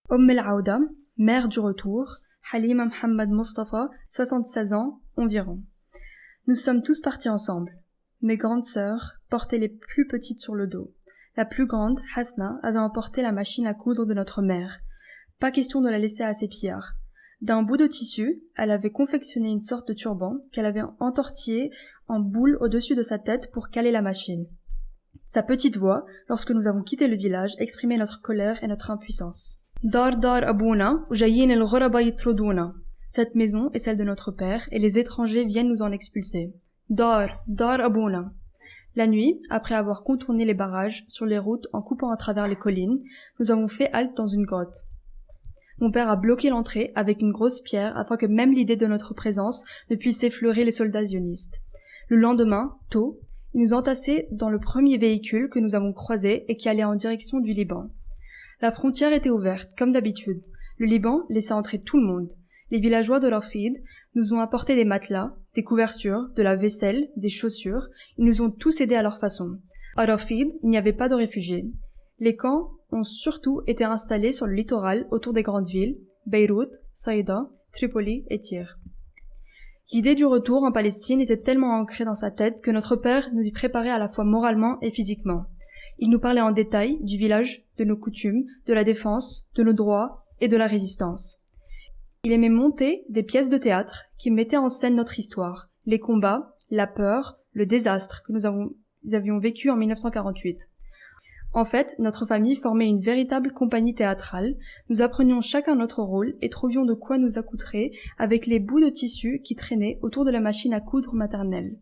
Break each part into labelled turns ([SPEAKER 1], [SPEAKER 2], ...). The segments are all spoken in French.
[SPEAKER 1] El-Aouda, mère du retour, Halima Mohamed Mustafa, 76 ans environ. Nous sommes tous partis ensemble. Mes grandes sœurs portaient les plus petites sur le dos. La plus grande, Hasna, avait emporté la machine à coudre de notre mère. Pas question de la laisser à ses pillards. D'un bout de tissu, elle avait confectionné une sorte de turban qu'elle avait entortillé en boule au-dessus de sa tête pour caler la machine. Sa petite voix, lorsque nous avons quitté le village, exprimait notre colère et notre impuissance. Dar dar abouna, jayin el ghuraba yitruduna. Cette maison est celle de notre père et les étrangers viennent nous en expulser. Dar abouna. La nuit, après avoir contourné les barrages sur les routes en coupant à travers les collines, nous avons fait halte dans une grotte. Mon père a bloqué l'entrée avec une grosse pierre afin que même l'idée de notre présence ne puisse effleurer les soldats sionistes. Le lendemain, tôt, ils nous entassaient dans le premier véhicule que nous avons croisé et qui allait en direction du Liban. La frontière était ouverte, comme d'habitude. Le Liban laissait entrer tout le monde. Les villageois de Rafid nous ont apporté des matelas, des couvertures, de la vaisselle, des chaussures. Ils nous ont tous aidés à leur façon. À Rafid, il n'y avait pas de réfugiés. Les camps ont surtout été installés sur le littoral autour des grandes villes, Beyrouth, Saïda, Tripoli et Tyr. L'idée du retour en Palestine était tellement ancrée dans sa tête que notre père nous y préparait à la fois moralement et physiquement. Il nous parlait en détail du village, de nos coutumes, de la défense, de nos droits et de la résistance. Il aimait monter des pièces de théâtre qui mettaient en scène notre histoire, les combats, la peur, le désastre que nous avions vécu en 1948. En fait, notre famille formait une véritable compagnie théâtrale. Nous apprenions chacun notre rôle et trouvions de quoi nous accoutrer avec les bouts de tissu qui traînaient autour de la machine à coudre maternelle.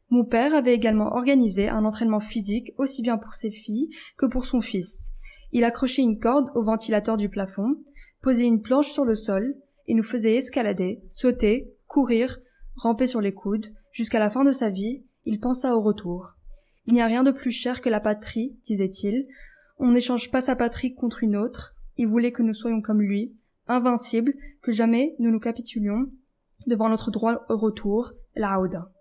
[SPEAKER 1] Mon père avait également organisé un entraînement physique aussi bien pour ses filles que pour son fils. Il accrochait une corde au ventilateur du plafond, posait une planche sur le sol et nous faisait escalader, sauter, courir, ramper sur les coudes. Jusqu'à la fin de sa vie, il pensa au retour. Il n'y a rien de plus cher que la patrie, disait-il. On n'échange pas sa patrie contre une autre. Il voulait que nous soyons comme lui, invincibles, que jamais nous nous capitulions devant notre droit au retour, l'Aouda.